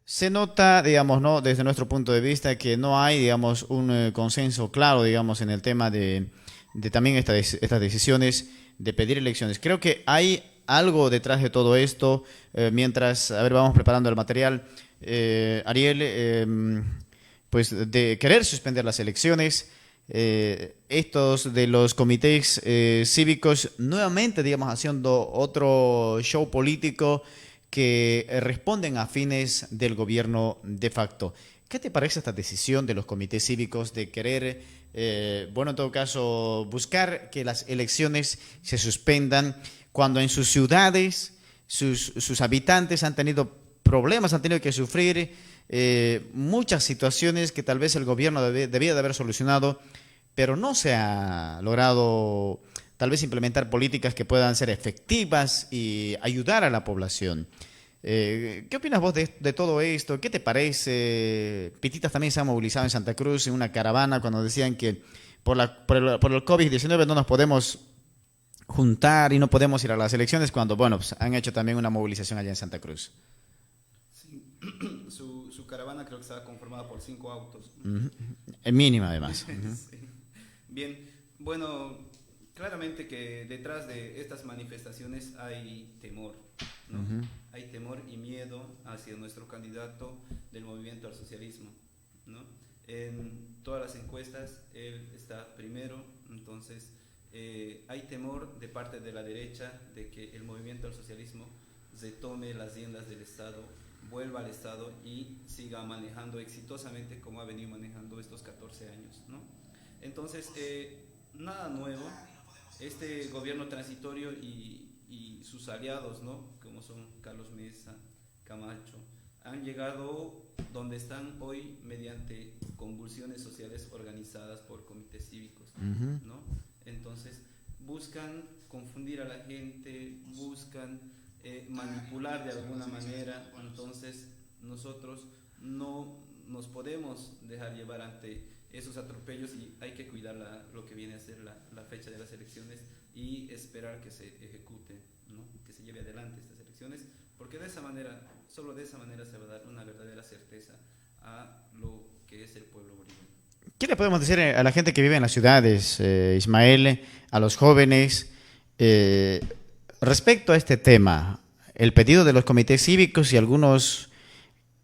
Se nota, digamos, ¿no? Desde nuestro punto de vista que no hay, digamos, un consenso claro, digamos, en el tema de también estas decisiones de pedir elecciones. Creo que hay algo detrás de todo esto. Mientras, a ver, vamos preparando el material. Ariel, pues de querer suspender las elecciones, estos de los comités cívicos nuevamente, digamos, haciendo otro show político que responden a fines del gobierno de facto. ¿Qué te parece esta decisión de los comités cívicos de querer, bueno, en todo caso, buscar que las elecciones se suspendan cuando en sus ciudades sus habitantes han tenido problemas, han tenido que sufrir muchas situaciones que tal vez el gobierno debía de haber solucionado, pero no se ha logrado tal vez implementar políticas que puedan ser efectivas y ayudar a la población? ¿Qué opinas vos de todo esto? ¿Qué te parece? Pititas también se ha movilizado en Santa Cruz en una caravana cuando decían que por el COVID-19 no nos podemos juntar y no podemos ir a las elecciones cuando, bueno, pues han hecho también una movilización allá en Santa Cruz. Sí, su caravana creo que estaba conformada por 5 autos. Ujú. En mínima, además. Ujú. Sí. Bien, bueno, claramente que detrás de estas manifestaciones hay temor, ¿no? Ujú. Hay temor y miedo hacia nuestro candidato del movimiento al socialismo, ¿no? En todas las encuestas él está primero, entonces hay temor de parte de la derecha de que el movimiento al socialismo retome las riendas del Estado, vuelva al Estado y siga manejando exitosamente como ha venido manejando estos 14 años, ¿no? Entonces, nada nuevo, este gobierno transitorio y sus aliados, ¿no? Como son Carlos Mesa, Camacho, han llegado donde están hoy mediante convulsiones sociales organizadas por comités cívicos, Ujú. ¿no? Entonces, buscan confundir a la gente, buscan manipular de alguna manera, entonces nosotros no nos podemos dejar llevar ante esos atropellos y hay que cuidar lo que viene a ser la fecha de las elecciones y esperar que se ejecute, ¿no? Que se lleve adelante estas elecciones, porque de esa manera, solo de esa manera se va a dar una verdadera certeza a lo que es el pueblo boliviano. ¿Qué le podemos decir a la gente que vive en las ciudades, Ismael, a los jóvenes, eh, respecto a este tema? El pedido de los comités cívicos y algunos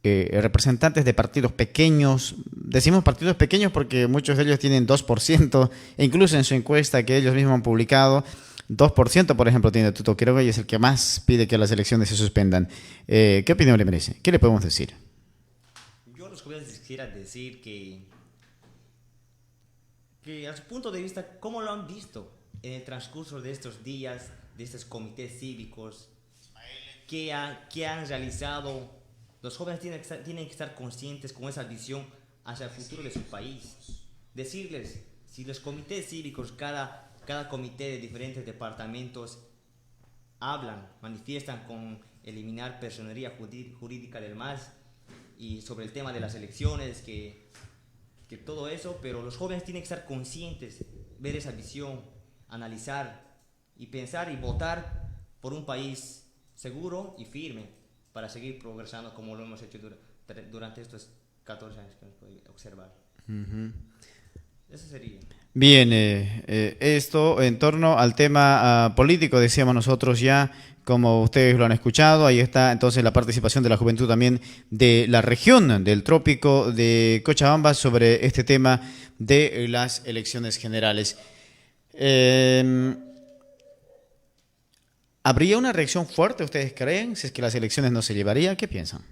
representantes de partidos pequeños, decimos partidos pequeños porque muchos de ellos tienen 2%, e incluso en su encuesta que ellos mismos han publicado, 2% por ejemplo tiene Tuto Quiroga y es el que más pide que las elecciones se suspendan. ¿Qué opinión le merece? ¿Qué le podemos decir? Yo a los jóvenes les quisiera decir que a su punto de vista, ¿cómo lo han visto en el transcurso de estos días, de estos comités cívicos? ¿Qué han realizado? Los jóvenes tienen que estar conscientes con esa visión hacia el futuro de su país. Decirles, si los comités cívicos, cada comité de diferentes departamentos hablan, manifiestan con eliminar personería jurídica del MAS y sobre el tema de las elecciones, que todo eso, pero los jóvenes tienen que estar conscientes, ver esa visión, analizar y pensar y votar por un país seguro y firme para seguir progresando como lo hemos hecho durante estos 14 años que hemos podido observar. Ujú. Eso sería. Bien, esto en torno al tema político, decíamos nosotros ya, como ustedes lo han escuchado, ahí está entonces la participación de la juventud también de la región del trópico de Cochabamba sobre este tema de las elecciones generales. Eh, ¿Habría una reacción fuerte, ustedes creen, si es que las elecciones no se llevarían? ¿Qué piensan?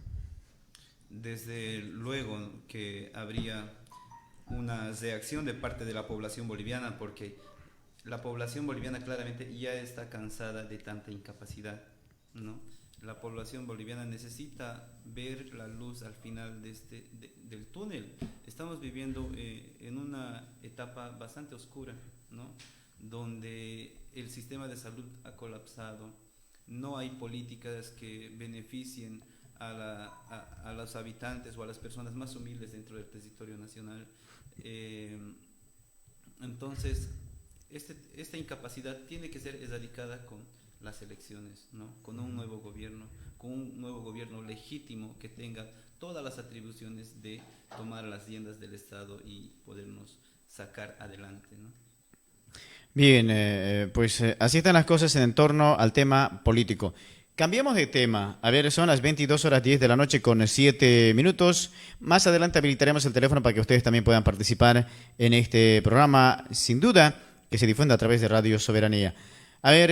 Desde luego que habría una reacción de parte de la población boliviana porque la población boliviana claramente ya está cansada de tanta incapacidad, ¿no? La población boliviana necesita ver la luz al final del túnel. Estamos viviendo en una etapa bastante oscura, ¿no? Donde el sistema de salud ha colapsado, no hay políticas que beneficien a los habitantes o a las personas más humildes dentro del territorio nacional. Eh, entonces, esta incapacidad tiene que ser erradicada con las elecciones, ¿no? Con un nuevo gobierno legítimo que tenga todas las atribuciones de tomar las riendas del Estado y podernos sacar adelante, ¿no? Bien, pues así están las cosas en torno al tema político. Cambiemos de tema. A ver, son las 22:10 de la noche con 7 minutos. Más adelante habilitaremos el teléfono para que ustedes también puedan participar en este programa, sin duda, que se difunde a través de Radio Soberanía. A ver,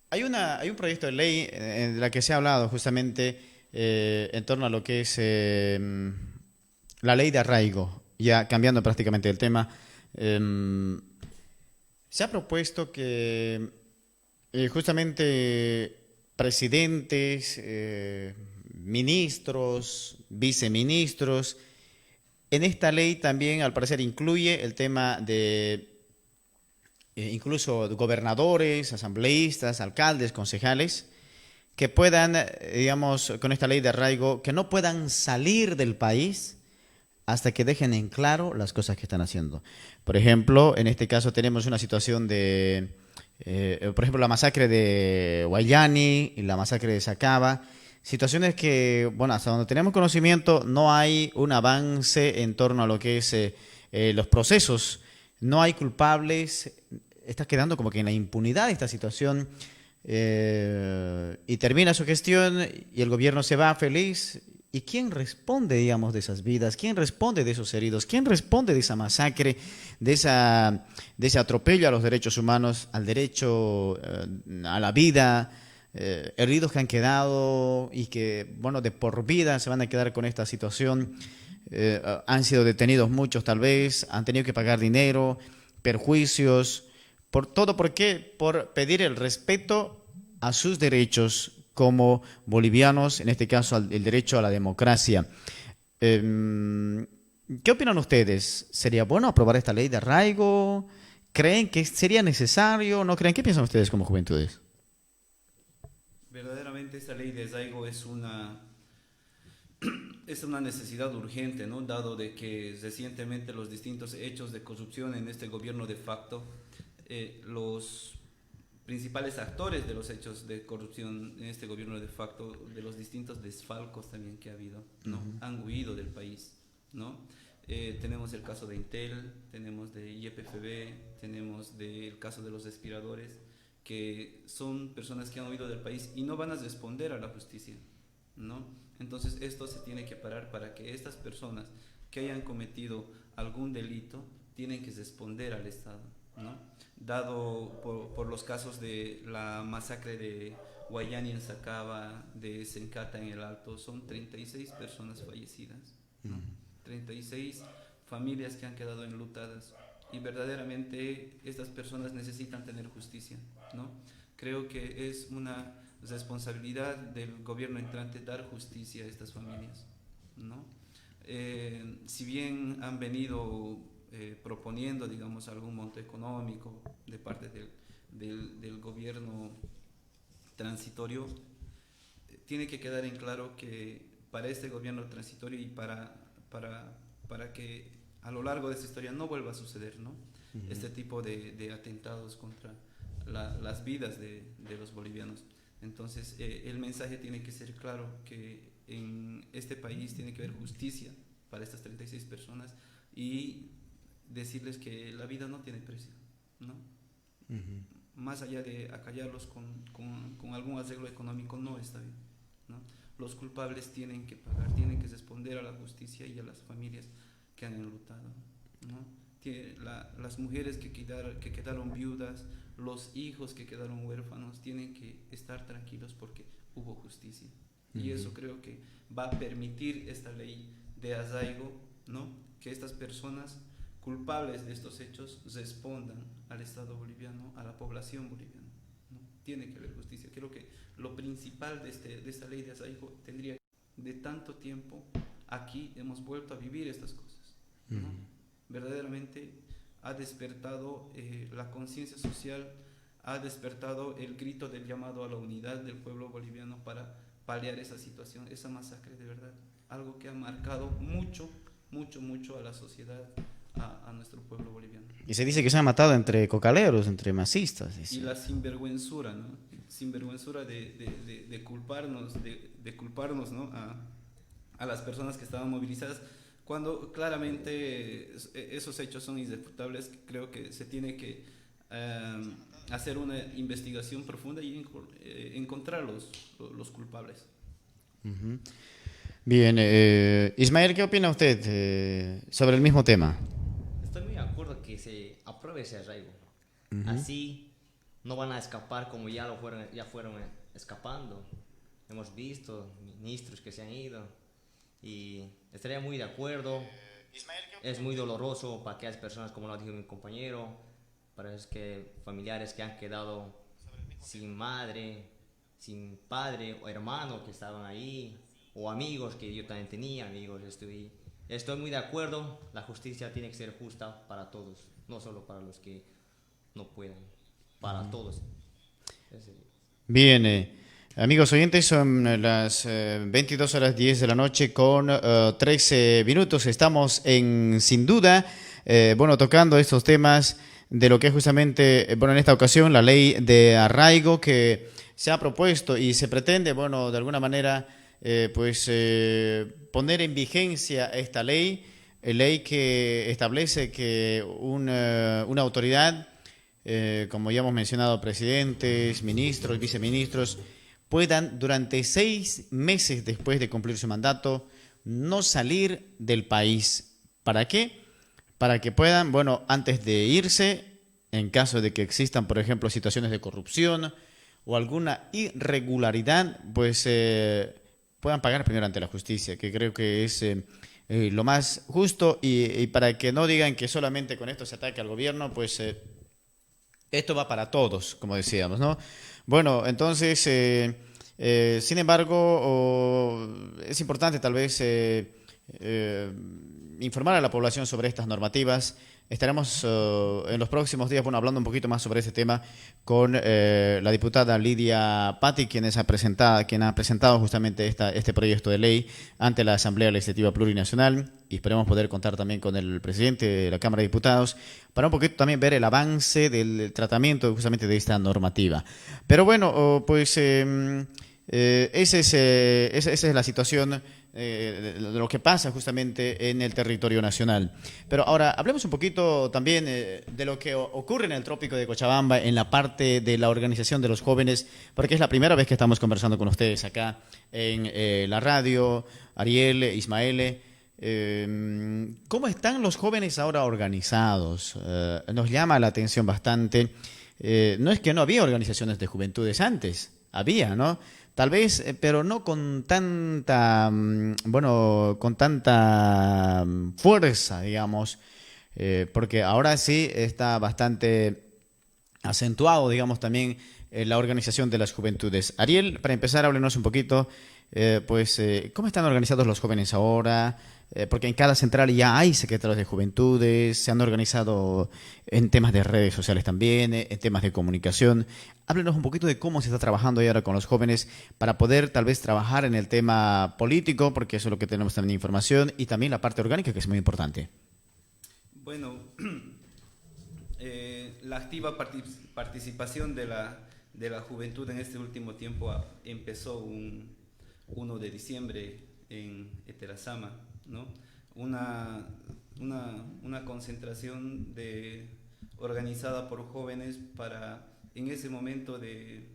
hay un proyecto de ley en la que se ha hablado justamente en torno a lo que es la ley de arraigo, ya cambiando prácticamente el tema. Se ha propuesto que justamente presidentes, ministros, viceministros, en esta ley también al parecer incluye el tema de incluso gobernadores, asambleístas, alcaldes, concejales, que puedan, digamos, con esta ley de arraigo, que no puedan salir del país hasta que dejen en claro las cosas que están haciendo. Por ejemplo, en este caso tenemos una situación de, por ejemplo, la masacre de Guayani y la masacre de Sacaba, situaciones que, bueno, hasta donde tenemos conocimiento, no hay un avance en torno a lo que es los procesos, no hay culpables, está quedando como que en la impunidad esta situación, y termina su gestión y el gobierno se va feliz. ¿Y quién responde, digamos, de esas vidas? ¿Quién responde de esos heridos? ¿Quién responde de esa masacre, de ese atropello a los derechos humanos, al derecho a la vida? Heridos que han quedado y que, bueno, de por vida se van a quedar con esta situación. Han sido detenidos muchos tal vez, han tenido que pagar dinero, perjuicios. ¿Por qué? Por pedir el respeto a sus derechos como bolivianos, en este caso el derecho a la democracia. ¿Qué opinan ustedes? ¿Sería bueno aprobar esta ley de arraigo? ¿Creen que sería necesario? ¿No creen? ¿Qué piensan ustedes como juventudes? Verdaderamente esta ley de arraigo es una necesidad urgente, ¿no? Dado de que recientemente los distintos hechos de corrupción en este gobierno de facto, los principales actores de los hechos de corrupción en este gobierno de facto, de los distintos desfalcos también que ha habido, ¿no? Han huido del país, ¿no? Tenemos el caso de Intel, tenemos de YPFB, tenemos del caso de los respiradores, que son personas que han huido del país y no van a responder a la justicia, ¿no? Entonces esto se tiene que parar para que estas personas que hayan cometido algún delito tienen que responder al Estado, ¿no? Dado por los casos de la masacre de Guayani en Sacaba, de Sencata en el Alto, son 36 personas fallecidas, ¿no? 36 familias que han quedado enlutadas y verdaderamente estas personas necesitan tener justicia, ¿no? Creo que es una responsabilidad del gobierno entrante dar justicia a estas familias, ¿no? Si bien han venido proponiendo, digamos, algún monto económico de parte del gobierno transitorio, tiene que quedar en claro que para este gobierno transitorio y para que a lo largo de esta historia no vuelva a suceder, ¿no? Este tipo de atentados contra las vidas de los bolivianos. Entonces el mensaje tiene que ser claro, que en este país tiene que haber justicia para estas 36 personas y decirles que la vida no tiene precio, ¿no? Más allá de acallarlos con algún arreglo económico, no está bien, ¿no? Los culpables tienen que pagar, tienen que responder a la justicia y a las familias que han enlutado, ¿no? Las mujeres que quedaron viudas, los hijos que quedaron huérfanos, tienen que estar tranquilos porque hubo justicia. Y eso creo que va a permitir esta ley de arraigo, ¿no? Que estas personas culpables de estos hechos respondan al Estado boliviano, a la población boliviana, ¿no? Tiene que haber justicia. Creo que lo principal de esta ley de arraigo tendría, de tanto tiempo aquí hemos vuelto a vivir estas cosas, ¿no? Verdaderamente ha despertado la conciencia social, ha despertado el grito del llamado a la unidad del pueblo boliviano para paliar esa situación, esa masacre, de verdad, algo que ha marcado mucho a la sociedad a nuestro pueblo boliviano. Y se dice que se han matado entre cocaleros, entre masistas. Y la sinvergüenzura, ¿no? Sinvergüenzura de culparnos, ¿no? A las personas que estaban movilizadas, cuando claramente esos hechos son indiscutibles. Creo que se tiene que hacer una investigación profunda y encontrar los culpables. Ujú. Bien, Ismael, ¿qué opina usted sobre el mismo tema? Estoy muy de acuerdo que se apruebe ese arraigo. Así no van a escapar como ya fueron escapando. Hemos visto ministros que se han ido y estaría muy de acuerdo. Es muy doloroso para aquellas personas, como lo dijo mi compañero, para esos familiares que han quedado sin madre, sin padre o hermano que estaban ahí, o amigos que yo también tenía, amigos. Estoy muy de acuerdo, la justicia tiene que ser justa para todos, no solo para los que no puedan, para todos. Bien, amigos oyentes, son las 22:10 de la noche con 13 minutos. Estamos sin duda, tocando estos temas de lo que es justamente, en esta ocasión, la ley de arraigo que se ha propuesto y se pretende, de alguna manera, poner en vigencia esta ley que establece que una autoridad, como ya hemos mencionado, presidentes, ministros, viceministros, puedan durante 6 meses después de cumplir su mandato no salir del país. ¿Para qué? Para que puedan, antes de irse, en caso de que existan, por ejemplo, situaciones de corrupción o alguna irregularidad, puedan pagar primero ante la justicia, que creo que es lo más justo, y para que no digan que solamente con esto se ataca al gobierno, esto va para todos, como decíamos, ¿no? Bueno, entonces, sin embargo, es importante tal vez informar a la población sobre estas normativas. Estaremos en los próximos días, hablando un poquito más sobre este tema con la diputada Lidia Patti, quien ha presentado justamente este proyecto de ley ante la Asamblea Legislativa Plurinacional, y esperemos poder contar también con el presidente de la Cámara de Diputados para un poquito también ver el avance del tratamiento justamente de esta normativa. Pero esa es la situación de lo que pasa justamente en el territorio nacional. Pero ahora hablemos un poquito también de lo que ocurre en el trópico de Cochabamba en la parte de la organización de los jóvenes, porque es la primera vez que estamos conversando con ustedes acá en la radio. Ariel, Ismael, ¿cómo están los jóvenes ahora organizados? Nos llama la atención bastante. No es que no había organizaciones de juventudes antes, había, ¿no? Tal vez, pero no con tanta, fuerza, digamos, porque ahora sí está bastante acentuado, digamos, también la organización de las juventudes. Ariel, para empezar, háblenos un poquito, ¿cómo están organizados los jóvenes ahora? Porque en cada central ya hay secretarios de juventudes, se han organizado en temas de redes sociales también, en temas de comunicación. Háblenos un poquito de cómo se está trabajando ahora con los jóvenes para poder tal vez trabajar en el tema político, porque eso es lo que tenemos también información, y también la parte orgánica, que es muy importante. Bueno, la activa participación de la juventud en este último tiempo empezó un 1 de diciembre en Eterazama, ¿no? Una concentración organizada por jóvenes para, en ese momento de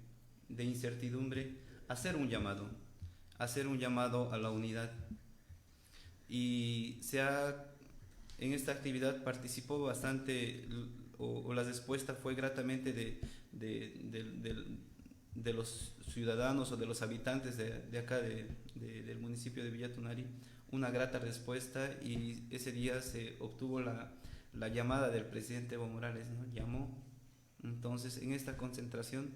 incertidumbre, hacer un llamado a la unidad. Y en esta actividad participó bastante, o la respuesta fue gratamente de los ciudadanos o de los habitantes de acá del municipio de Villa Tunari, una grata respuesta, y ese día se obtuvo la llamada del presidente Evo Morales, ¿no? Llamó. Entonces, en esta concentración,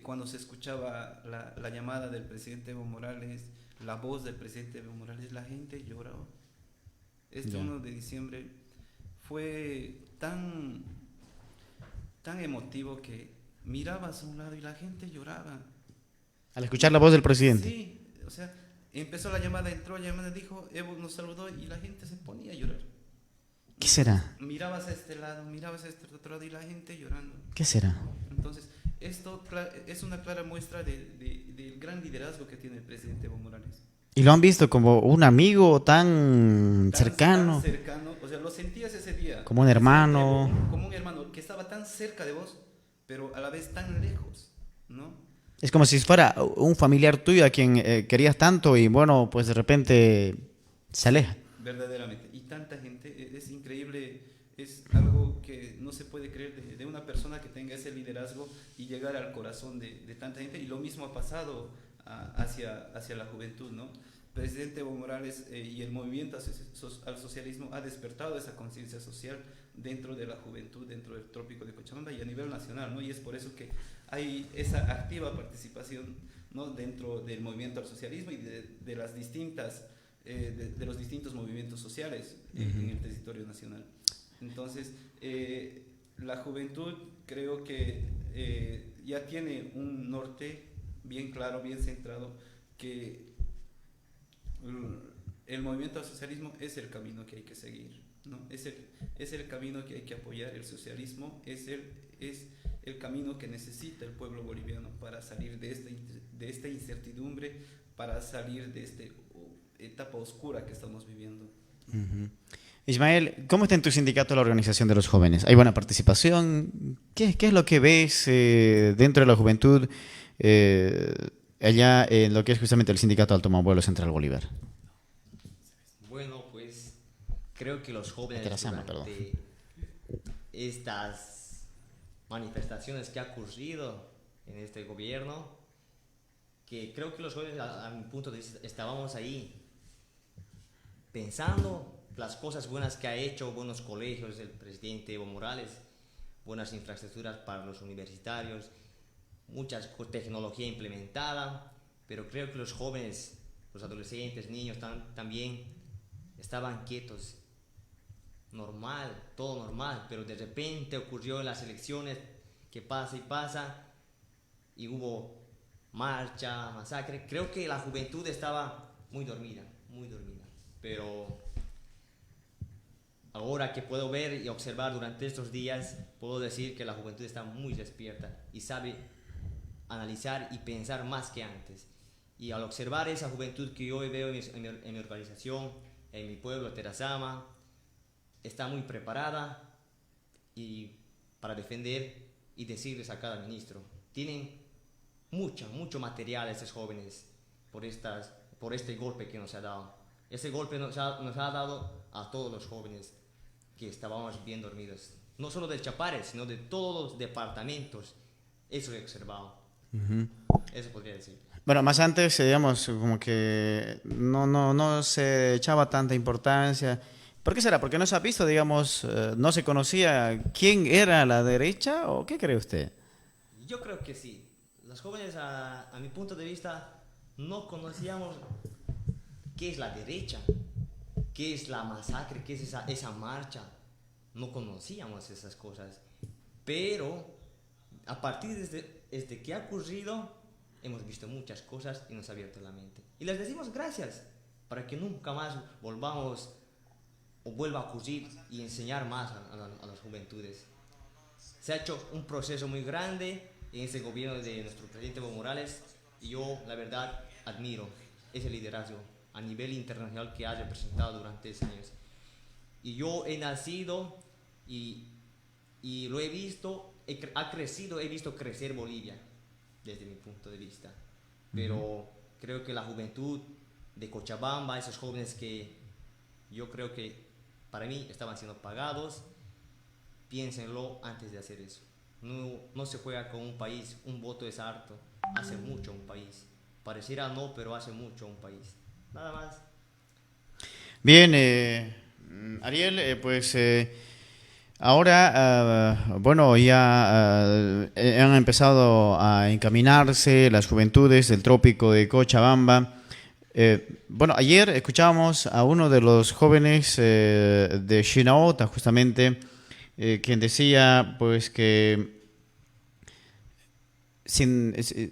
cuando se escuchaba la llamada del presidente Evo Morales, la voz del presidente Evo Morales, la gente lloraba. Este 1 de diciembre fue tan emotivo que mirabas a un lado y la gente lloraba. Al escuchar la voz del presidente. Sí, o sea, empezó la llamada, entró la llamada, dijo, Evo nos saludó y la gente se ponía a llorar. ¿Qué será? Mirabas a este lado, mirabas a este otro lado y la gente llorando. ¿Qué será? Entonces, esto es una clara muestra del gran liderazgo que tiene el presidente Evo Morales. Y lo han visto como un amigo tan cercano, Tan cercano, o sea, lo sentías ese día. como un hermano. Como un hermano que estaba tan cerca de vos, pero a la vez tan lejos, ¿no? Es como si fuera un familiar tuyo a quien querías tanto y bueno, pues de repente se aleja. Verdaderamente. Y tanta gente, es increíble, es algo que no se puede creer de una persona que tenga ese liderazgo y llegar al corazón de tanta gente. Y lo mismo ha pasado hacia la juventud, ¿no? Presidente Evo Morales y el movimiento al socialismo ha despertado esa conciencia social dentro de la juventud, dentro del trópico de Cochabamba y a nivel nacional, ¿no? Y es por eso que hay esa activa participación, ¿no? Dentro del movimiento al socialismo y de las distintas, de los distintos movimientos sociales en el territorio nacional. Entonces, la juventud creo que ya tiene un norte bien claro, bien centrado, que el movimiento al socialismo es el camino que hay que seguir, ¿no? Es el camino que hay que apoyar. El socialismo es el camino que necesita el pueblo boliviano para salir de esta incertidumbre, para salir de esta etapa oscura que estamos viviendo. Ismael, ¿cómo está en tu sindicato la organización de los jóvenes? ¿Hay buena participación? ¿Qué es lo que ves dentro de la juventud allá en lo que es justamente el sindicato Alto Mambuelo Central Bolívar? Bueno, pues creo que los jóvenes Terrazama, durante estas manifestaciones que ha ocurrido en este gobierno, que creo que los jóvenes, a mi punto de vista, estábamos ahí pensando las cosas buenas que ha hecho, buenos colegios del presidente Evo Morales, buenas infraestructuras para los universitarios, mucha tecnología implementada, pero creo que los jóvenes, los adolescentes, niños también estaban quietos, normal, todo normal, pero de repente ocurrió en las elecciones que pasa y pasa y hubo marcha, masacre. Creo que la juventud estaba muy dormida, pero ahora que puedo ver y observar durante estos días, puedo decir que la juventud está muy despierta y sabe analizar y pensar más que antes. Y al observar esa juventud que yo veo en mi organización, en mi pueblo, Terrazama, está muy preparada y para defender y decirles a cada ministro. Tienen mucho material esos jóvenes por este golpe que nos ha dado. Ese golpe nos ha dado a todos los jóvenes que estábamos bien dormidos. No solo del Chapare, sino de todos los departamentos. Eso he observado. Eso podría decir. Bueno, más antes, digamos, como que no se echaba tanta importancia. ¿Por qué será? ¿Porque no se ha visto, digamos, no se conocía quién era la derecha o qué cree usted? Yo creo que sí. Los jóvenes, a mi punto de vista, no conocíamos qué es la derecha, qué es la masacre, qué es esa marcha. No conocíamos esas cosas. Pero a partir desde que ha ocurrido, hemos visto muchas cosas y nos ha abierto la mente. Y les decimos gracias para que nunca más volvamos o vuelva a ocurrir y enseñar más a las juventudes. Se ha hecho un proceso muy grande en ese gobierno de nuestro presidente Evo Morales y yo, la verdad, admiro ese liderazgo a nivel internacional que ha representado durante esos años. Y yo he nacido y lo he visto, ha crecido, he visto crecer Bolivia desde mi punto de vista. Pero creo que la juventud de Cochabamba, esos jóvenes que yo creo que para mí estaban siendo pagados, piénsenlo antes de hacer eso. No se juega con un país, un voto es harto, hace mucho un país. Pareciera no, pero hace mucho un país. Nada más. Bien, Ariel, pues ahora, bueno, ya han empezado a encaminarse las juventudes del trópico de Cochabamba. Bueno, ayer escuchábamos a uno de los jóvenes de Shinaota, justamente, quien decía pues que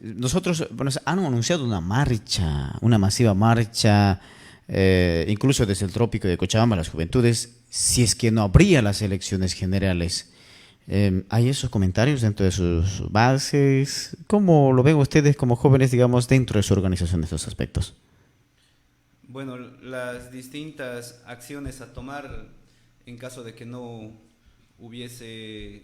nosotros, bueno, han anunciado una marcha, una masiva marcha, incluso desde el trópico de Cochabamba, las juventudes si es que no habría las elecciones generales. ¿Hay esos comentarios dentro de sus bases? ¿Cómo lo ven ustedes como jóvenes, digamos, dentro de su organización en estos aspectos? Bueno, las distintas acciones a tomar en caso de que no hubiese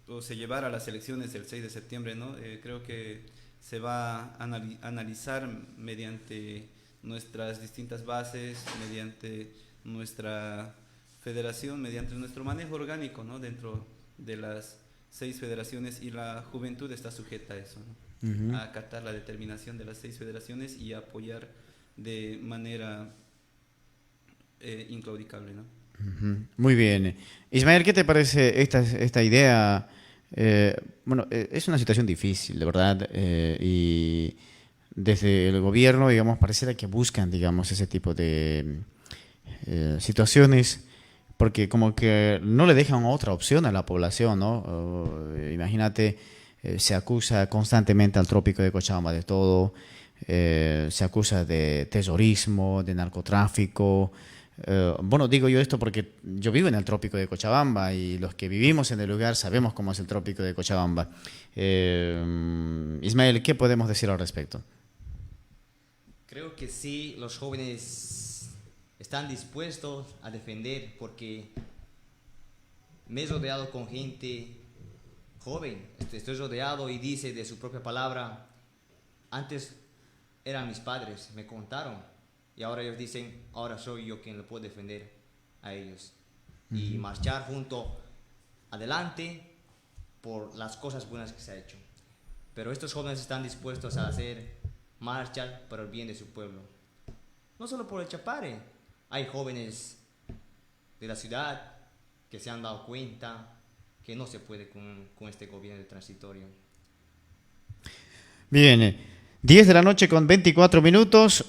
o se llevara a las elecciones del 6 de septiembre, ¿no? Creo que se va a analizar mediante nuestras distintas bases, mediante nuestra federación, mediante nuestro manejo orgánico, ¿no? Dentro de las 6 federaciones, y la juventud está sujeta a eso, ¿no? A acatar la determinación de las 6 federaciones y apoyar de manera inclaudicable, ¿no? Muy bien. Ismael, ¿qué te parece esta idea? Bueno, es una situación difícil, de verdad, y desde el gobierno, digamos, pareciera que buscan, digamos, ese tipo de situaciones, porque como que no le dejan otra opción a la población, ¿no? Imagínate, se acusa constantemente al trópico de Cochabamba de todo, se acusa de terrorismo, de narcotráfico. Bueno, digo yo esto porque yo vivo en el trópico de Cochabamba y los que vivimos en el lugar sabemos cómo es el trópico de Cochabamba. Ismael, ¿qué podemos decir al respecto? Creo que sí, los jóvenes están dispuestos a defender porque me he rodeado con gente joven, estoy rodeado y dice de su propia palabra, antes eran mis padres, me contaron, y ahora ellos dicen, ahora soy yo quien lo puedo defender a ellos. Y marchar junto adelante por las cosas buenas que se ha hecho. Pero estos jóvenes están dispuestos a hacer marchas para el bien de su pueblo. No solo por el Chapare, hay jóvenes de la ciudad que se han dado cuenta que no se puede con este gobierno transitorio. Bien, 10 de la noche con 24 minutos.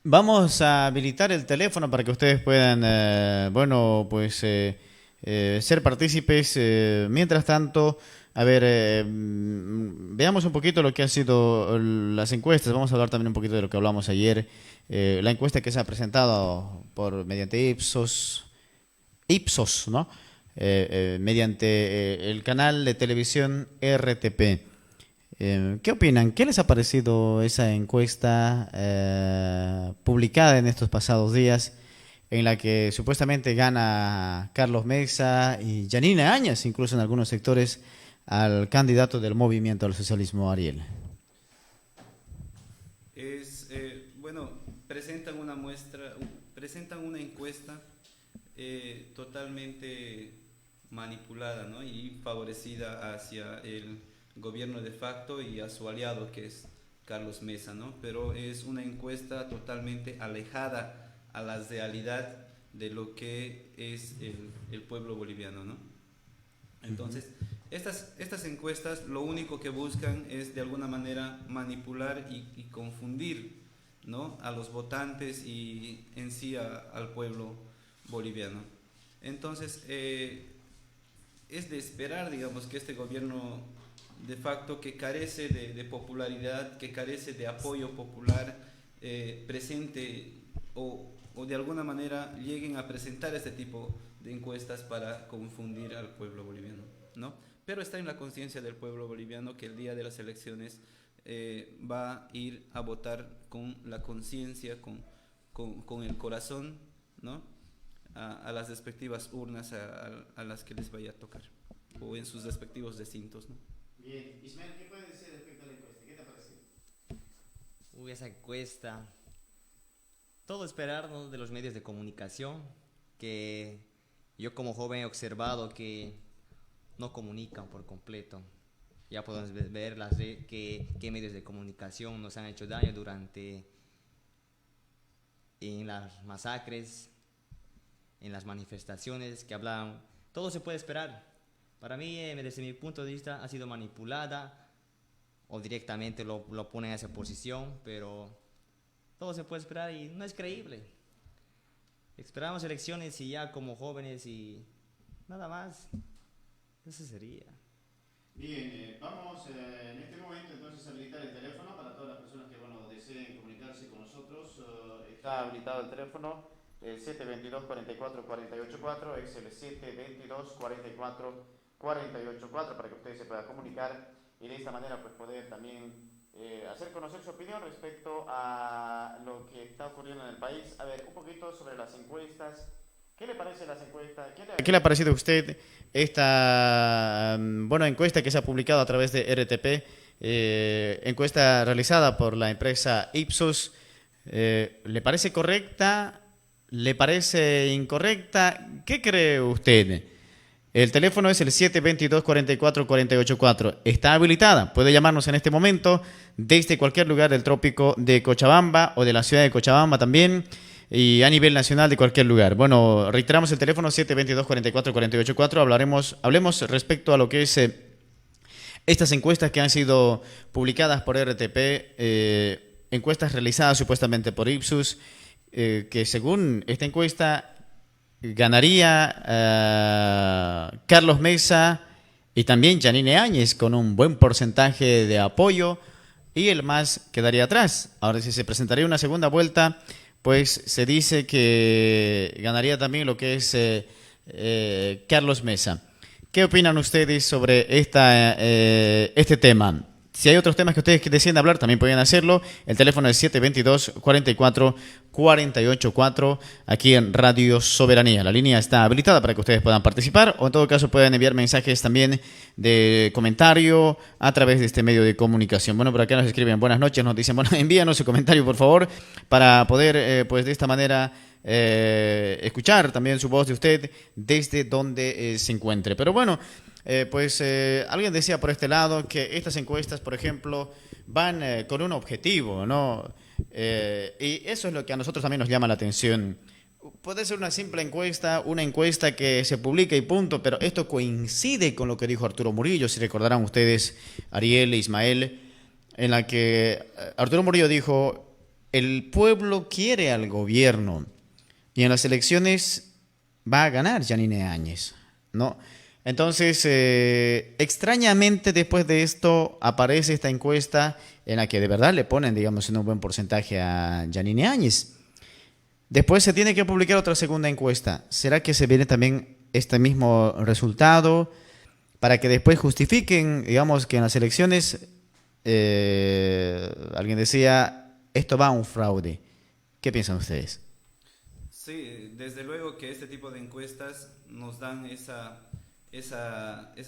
Vamos a habilitar el teléfono para que ustedes puedan, bueno, pues ser partícipes. Mientras tanto, a ver, veamos un poquito lo que han sido las encuestas. Vamos a hablar también un poquito de lo que hablamos ayer. La encuesta que se ha presentado mediante Ipsos, ¿no? Mediante el canal de televisión RTP. ¿Qué opinan? ¿Qué les ha parecido esa encuesta publicada en estos pasados días en la que supuestamente gana Carlos Mesa y Yanina Áñez, incluso en algunos sectores, al candidato del Movimiento al Socialismo, Ariel? Bueno, presentan una encuesta totalmente manipulada, ¿no? Y favorecida hacia el gobierno de facto y a su aliado, que es Carlos Mesa, ¿no? Pero es una encuesta totalmente alejada a la realidad de lo que es el pueblo boliviano, ¿no? Entonces, estas encuestas lo único que buscan es de alguna manera manipular y confundir, ¿no? A los votantes y en sí al pueblo boliviano. Entonces, es de esperar, digamos, que este gobierno de facto, que carece de popularidad, que carece de apoyo popular, presente o de alguna manera lleguen a presentar este tipo de encuestas para confundir al pueblo boliviano, ¿no? Pero está en la conciencia del pueblo boliviano que el día de las elecciones va a ir a votar con la conciencia, con el corazón, ¿no? A las respectivas urnas a las que les vaya a tocar, o en sus respectivos recintos, ¿no? Bien, Ismael, ¿qué puedes decir respecto a la encuesta? ¿Qué te ha parecido? Esa encuesta, todo esperar, ¿no?, de los medios de comunicación, que yo como joven he observado que no comunican por completo. Ya podemos ver qué medios de comunicación nos han hecho daño en las masacres, en las manifestaciones que hablaban. Todo se puede esperar. Para mí, desde mi punto de vista, ha sido manipulada o directamente lo ponen a esa posición, pero todo se puede esperar y no es creíble. Esperamos elecciones y ya como jóvenes y nada más. Eso sería. Bien, vamos en este momento entonces a habilitar el teléfono para todas las personas que, bueno, deseen comunicarse con nosotros. Está habilitado el teléfono. el 722-44-484, es el 722-44-484 para que usted se pueda comunicar y de esta manera pues poder también hacer conocer su opinión respecto a lo que está ocurriendo en el país. A ver, un poquito sobre las encuestas. ¿Qué le parece las encuestas? ¿Qué le ha parecido a usted esta buena encuesta que se ha publicado a través de RTP? Encuesta realizada por la empresa Ipsos. ¿Le parece correcta? ¿Le parece incorrecta? ¿Qué cree usted? El teléfono es el 722-44-484. Está habilitada. Puede llamarnos en este momento desde cualquier lugar del trópico de Cochabamba o de la ciudad de Cochabamba también y a nivel nacional de cualquier lugar. Bueno, reiteramos el teléfono 722-44-484. Hablemos respecto a lo que es estas encuestas que han sido publicadas por RTP, encuestas realizadas supuestamente por Ipsos, que según esta encuesta ganaría Carlos Mesa y también Yanine Áñez con un buen porcentaje de apoyo y el MAS quedaría atrás. Ahora, si se presentaría una segunda vuelta, pues se dice que ganaría también lo que es Carlos Mesa. ¿Qué opinan ustedes sobre este tema? Si hay otros temas que ustedes deseen hablar, también pueden hacerlo. El teléfono es 722-44-484, aquí en Radio Soberanía. La línea está habilitada para que ustedes puedan participar, o en todo caso pueden enviar mensajes también de comentario a través de este medio de comunicación. Bueno, por acá nos escriben buenas noches, nos dicen, bueno, envíanos su comentario, por favor, para poder, pues de esta manera, escuchar también su voz de usted desde donde se encuentre. Pero bueno, alguien decía por este lado que estas encuestas, por ejemplo, van con un objetivo, ¿no? Y eso es lo que a nosotros también nos llama la atención. Puede ser una simple encuesta, una encuesta que se publica y punto, pero esto coincide con lo que dijo Arturo Murillo, si recordarán ustedes, Ariel e Ismael, en la que Arturo Murillo dijo, el pueblo quiere al gobierno y en las elecciones va a ganar Yanine Áñez, ¿no? Entonces, extrañamente después de esto aparece esta encuesta en la que de verdad le ponen, digamos, en un buen porcentaje a Yanine Áñez. Después se tiene que publicar otra segunda encuesta. ¿Será que se viene también este mismo resultado para que después justifiquen, digamos, que en las elecciones, alguien decía, esto va a un fraude? ¿Qué piensan ustedes? Sí, desde luego que este tipo de encuestas nos dan esa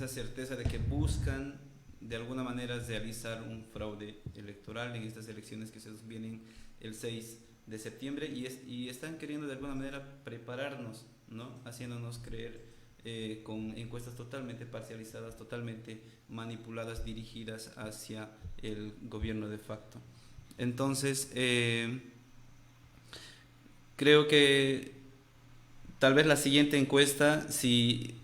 certeza de que buscan de alguna manera realizar un fraude electoral en estas elecciones que se nos vienen el 6 de septiembre y están queriendo de alguna manera prepararnos, ¿no? Haciéndonos creer con encuestas totalmente parcializadas, totalmente manipuladas, dirigidas hacia el gobierno de facto. Entonces, creo que tal vez la siguiente encuesta, si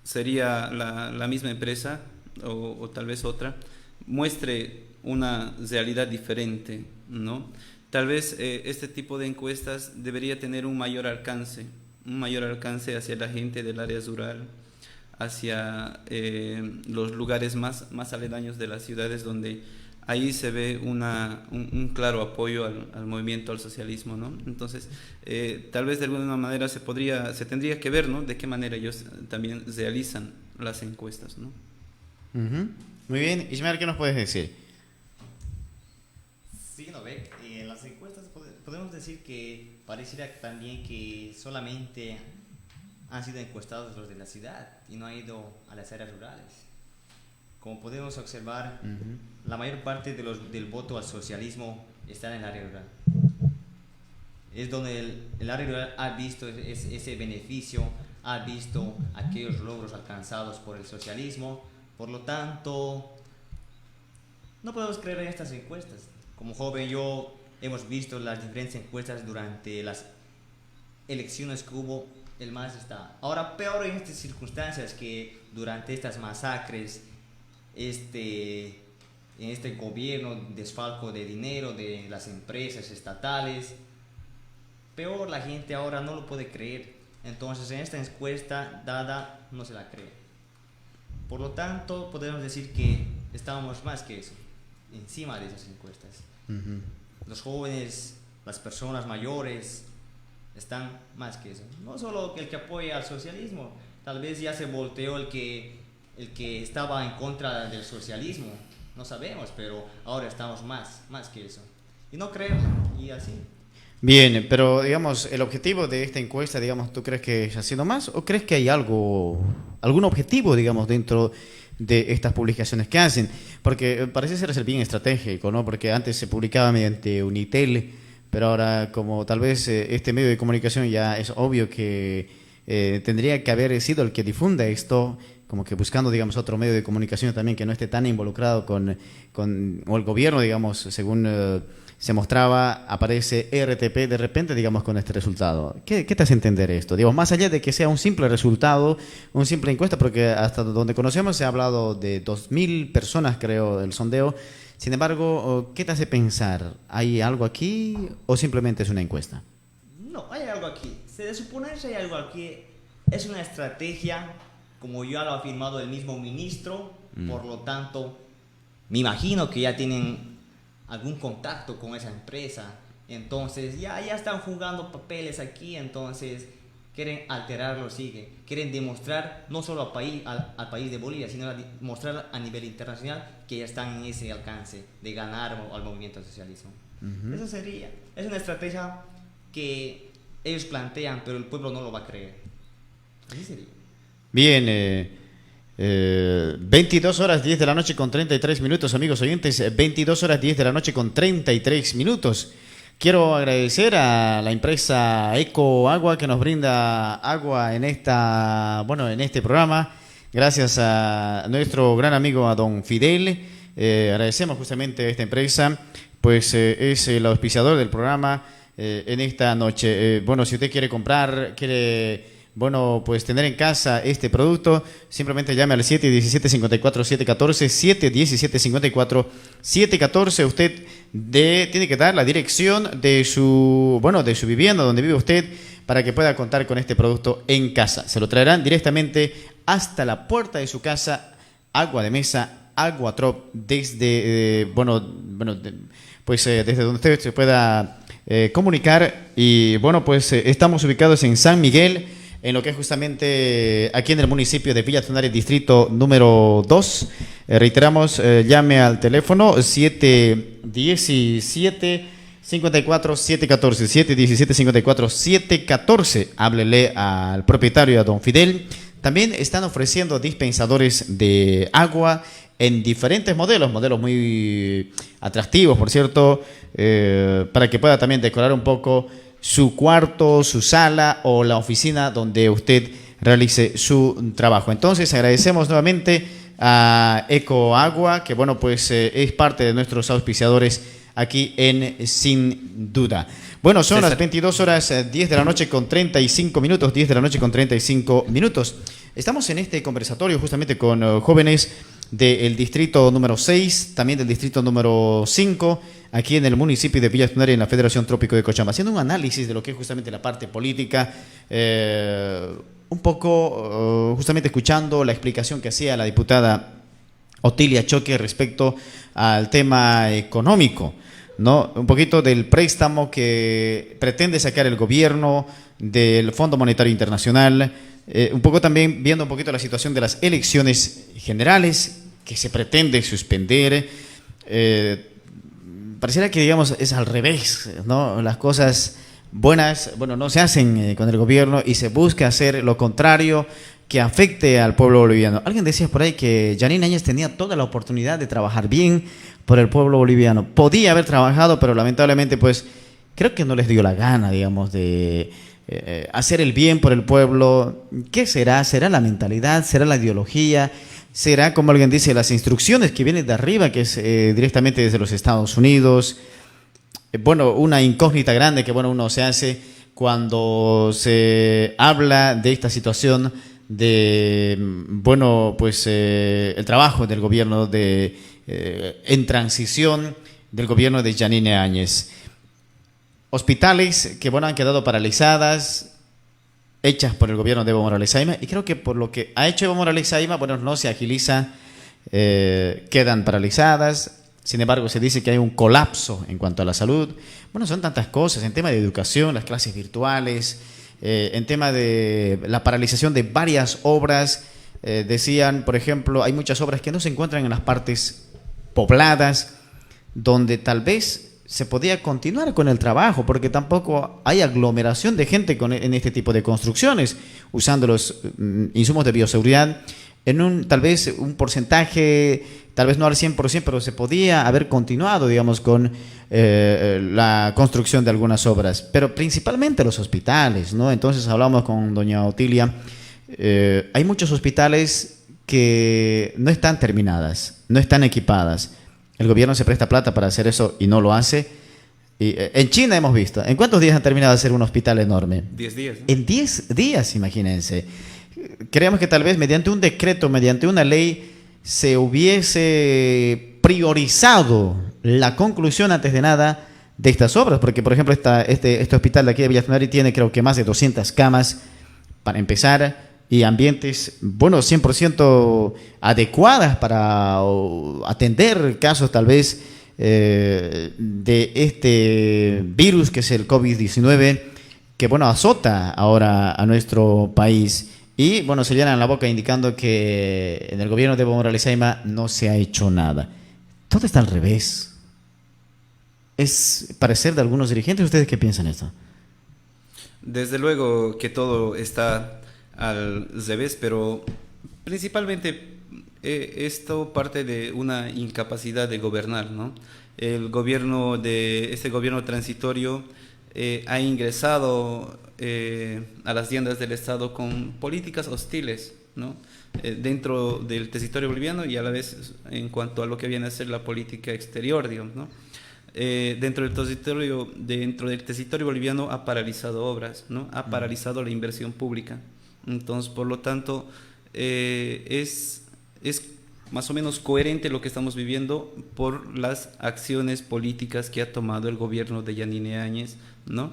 sería la misma empresa o tal vez otra, muestre una realidad diferente, ¿no? Tal vez este tipo de encuestas debería tener un mayor alcance hacia la gente del área rural, hacia los lugares más aledaños de las ciudades, donde ahí se ve un claro apoyo al movimiento, al socialismo, ¿no? Entonces, tal vez de alguna manera se tendría que ver, ¿no? De qué manera ellos también realizan las encuestas, ¿no? Muy bien. Ismael, ¿qué nos puedes decir? Sí, no ve, en las encuestas podemos decir que pareciera también que solamente han sido encuestados los de la ciudad y no han ido a las áreas rurales. Como podemos observar, la mayor parte del voto al socialismo está en el área rural. Es donde el área rural ha visto ese beneficio, ha visto aquellos logros alcanzados por el socialismo. Por lo tanto, no podemos creer en estas encuestas. Como joven yo hemos visto las diferentes encuestas durante las elecciones que hubo, el MAS está. Ahora, peor en estas circunstancias que durante estas masacres, en este gobierno, desfalco de dinero de las empresas estatales, peor la gente ahora no lo puede creer. Entonces, en esta encuesta dada, no se la cree. Por lo tanto, podemos decir que estábamos más que eso, encima de esas encuestas. Los jóvenes, las personas mayores, están más que eso. No solo el que apoya al socialismo, tal vez ya se volteó el que estaba en contra del socialismo, no sabemos, pero ahora estamos más que eso. Y no creo, y así. Bien, pero digamos, el objetivo de esta encuesta, digamos, ¿tú crees que es haciendo más o crees que hay algún objetivo, digamos, dentro de estas publicaciones que hacen? Porque parece ser bien estratégico, ¿no? Porque antes se publicaba mediante Unitel, pero ahora como tal vez este medio de comunicación ya es obvio que tendría que haber sido el que difunda esto, como que buscando, digamos, otro medio de comunicación también que no esté tan involucrado o el gobierno, digamos, según se mostraba, aparece RTP de repente, digamos, con este resultado. ¿Qué te hace entender esto? Digamos, más allá de que sea un simple resultado, una simple encuesta, porque hasta donde conocemos se ha hablado de 2.000 personas, creo, del sondeo. Sin embargo, ¿qué te hace pensar? ¿Hay algo aquí o simplemente es una encuesta? No, hay algo aquí. Se debe suponer que hay algo aquí. Es una estrategia, como ya lo ha afirmado el mismo ministro, por lo tanto, me imagino que ya tienen algún contacto con esa empresa, entonces ya están jugando papeles aquí, entonces quieren alterarlo, quieren demostrar no solo al país de Bolivia, sino mostrar a nivel internacional que ya están en ese alcance de ganar al movimiento al socialismo. Eso sería, es una estrategia que ellos plantean, pero el pueblo no lo va a creer. Así sería. Bien, 22 horas 10 de la noche con 33 minutos, amigos oyentes, 22 horas 10 de la noche con 33 minutos. Quiero agradecer a la empresa Eco Agua que nos brinda agua en este programa. Gracias a nuestro gran amigo, a don Fidel. Agradecemos justamente a esta empresa, pues es el auspiciador del programa en esta noche. Si usted quiere comprar, pues tener en casa este producto, simplemente llame al 717-54-714, 717-54-714. Usted tiene que dar la dirección de su vivienda, donde vive usted, para que pueda contar con este producto en casa. Se lo traerán directamente hasta la puerta de su casa, agua de mesa, agua trop, desde desde donde usted se pueda comunicar. Y estamos ubicados en San Miguel, en lo que es justamente aquí en el municipio de Villa Tunari, distrito número 2. Reiteramos, llame al teléfono 717-54-714, 717-54-714. Háblele al propietario, a don Fidel. También están ofreciendo dispensadores de agua en diferentes modelos muy atractivos, por cierto, para que pueda también decorar un poco su cuarto, su sala o la oficina donde usted realice su trabajo. Entonces agradecemos nuevamente a Eco Agua, que es parte de nuestros auspiciadores aquí en Sin Duda. Son las 22 horas 10 de la noche con 35 minutos, 10 de la noche con 35 minutos. Estamos en este conversatorio justamente con jóvenes del distrito número 6, también del distrito número 5, aquí en el municipio de Villa Tunari, en la Federación Trópico de Cochabamba, haciendo un análisis de lo que es justamente la parte política, un poco justamente escuchando la explicación que hacía la diputada Otilia Choque respecto al tema económico, ¿no? Un poquito del préstamo que pretende sacar el gobierno del Fondo Monetario Internacional, un poco también viendo un poquito la situación de las elecciones generales que se pretende suspender. Pareciera que, digamos, es al revés, ¿no? Las cosas buenas, no se hacen con el gobierno y se busca hacer lo contrario que afecte al pueblo boliviano. Alguien decía por ahí que Janine Áñez tenía toda la oportunidad de trabajar bien por el pueblo boliviano. Podía haber trabajado, pero lamentablemente, creo que no les dio la gana, digamos, de hacer el bien por el pueblo. ¿Qué será? ¿Será la mentalidad? ¿Será la ideología? ¿Será, como alguien dice, las instrucciones que vienen de arriba, que es directamente desde los Estados Unidos? Una incógnita grande que uno se hace cuando se habla de esta situación de el trabajo del gobierno en transición del gobierno de Janine Áñez. Hospitales que han quedado paralizadas, hechas por el gobierno de Evo Morales Ayma, y creo que por lo que ha hecho Evo Morales Ayma, no se agiliza, quedan paralizadas. Sin embargo, se dice que hay un colapso en cuanto a la salud. Bueno, son tantas cosas, en tema de educación, las clases virtuales, en tema de la paralización de varias obras. Decían, por ejemplo, hay muchas obras que no se encuentran en las partes pobladas, donde tal vez se podía continuar con el trabajo, porque tampoco hay aglomeración de gente en este tipo de construcciones, usando los insumos de bioseguridad en tal vez un porcentaje, tal vez no al 100%, pero se podía haber continuado, digamos, con la construcción de algunas obras, pero principalmente los hospitales, ¿no? Entonces hablamos con doña Otilia. Hay muchos hospitales que no están terminadas, no están equipadas. El gobierno se presta plata para hacer eso y no lo hace. Y, en China hemos visto. ¿En cuántos días han terminado de hacer un hospital enorme? 10 días. En 10 días, imagínense. Creemos que tal vez mediante un decreto, mediante una ley, se hubiese priorizado la conclusión antes de nada de estas obras. Porque, por ejemplo, este hospital de aquí de Villa Tunari tiene creo que más de 200 camas para empezar, y ambientes, bueno, 100% adecuadas para atender casos tal vez de este virus que es el COVID-19, que bueno, azota ahora a nuestro país. Y bueno, se llenan la boca indicando que en el gobierno de Evo Morales Ayma no se ha hecho nada. Todo está al revés. Es parecer de algunos dirigentes. ¿Ustedes qué piensan de esto? Desde luego que todo está al revés, pero principalmente esto parte de una incapacidad de gobernar, ¿no? Este gobierno transitorio ha ingresado a las riendas del Estado con políticas hostiles, ¿no? Dentro del territorio boliviano y a la vez en cuanto a lo que viene a ser la política exterior, digamos, ¿no? Dentro del territorio boliviano ha paralizado obras, ¿no? Ha paralizado la inversión pública. Entonces, por lo tanto, es más o menos coherente lo que estamos viviendo por las acciones políticas que ha tomado el gobierno de Yanine Áñez, ¿no?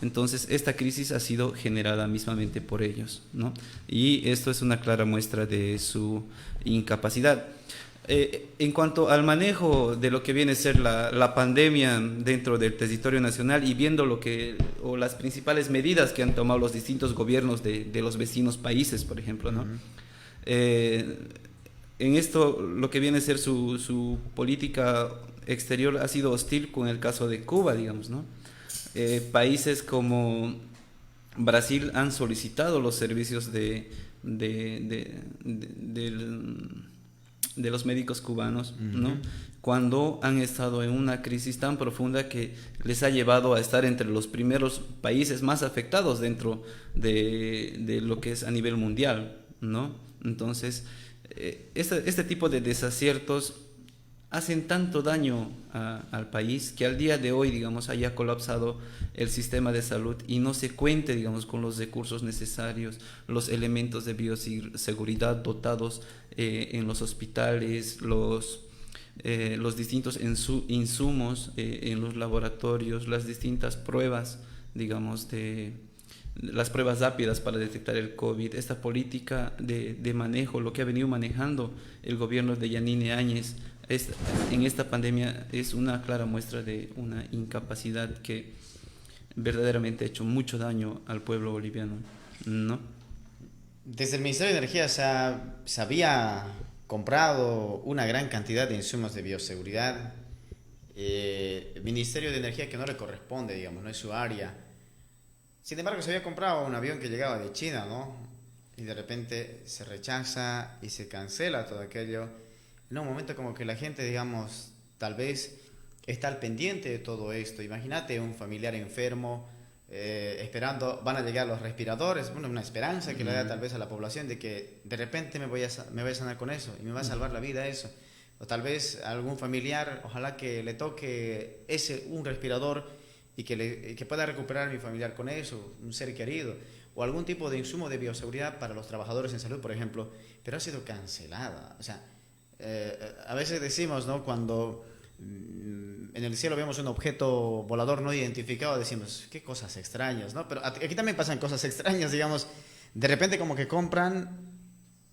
Entonces, esta crisis ha sido generada mismamente por ellos, ¿no? Y esto es una clara muestra de su incapacidad. En cuanto al manejo de lo que viene a ser la pandemia dentro del territorio nacional y viendo las principales medidas que han tomado los distintos gobiernos de los vecinos países, por ejemplo, ¿no? En esto, lo que viene a ser su política exterior ha sido hostil con el caso de Cuba, digamos, ¿no? Países como Brasil han solicitado los servicios de los médicos cubanos, ¿no? Cuando han estado en una crisis tan profunda que les ha llevado a estar entre los primeros países más afectados dentro de lo que es a nivel mundial, ¿no? Entonces, este tipo de desaciertos hacen tanto daño al país que al día de hoy, digamos, haya colapsado el sistema de salud y no se cuente, digamos, con los recursos necesarios, los elementos de bioseguridad dotados en los hospitales, los distintos insumos en los laboratorios, las distintas pruebas, digamos, las pruebas rápidas para detectar el COVID. Esta política de manejo, lo que ha venido manejando el gobierno de Yanine Áñez en esta pandemia es una clara muestra de una incapacidad que verdaderamente ha hecho mucho daño al pueblo boliviano, ¿no? Desde el Ministerio de Energía se había comprado una gran cantidad de insumos de bioseguridad. El Ministerio de Energía, que no le corresponde, digamos, no es su área. Sin embargo, se había comprado un avión que llegaba de China, ¿no? Y de repente se rechaza y se cancela todo aquello. En un momento como que la gente, digamos, tal vez está al pendiente de todo esto. Imagínate un familiar enfermo, esperando, van a llegar los respiradores, bueno, una esperanza que le da tal vez a la población de que de repente me voy a sanar con eso y me va a salvar la vida eso. O tal vez a algún familiar, ojalá que le toque un respirador y que pueda recuperar a mi familiar con eso, un ser querido, o algún tipo de insumo de bioseguridad para los trabajadores en salud, por ejemplo, pero ha sido cancelada. O sea, a veces decimos, ¿no? Cuando en el cielo vemos un objeto volador no identificado, decimos, qué cosas extrañas, ¿no? Pero aquí también pasan cosas extrañas, digamos, de repente como que compran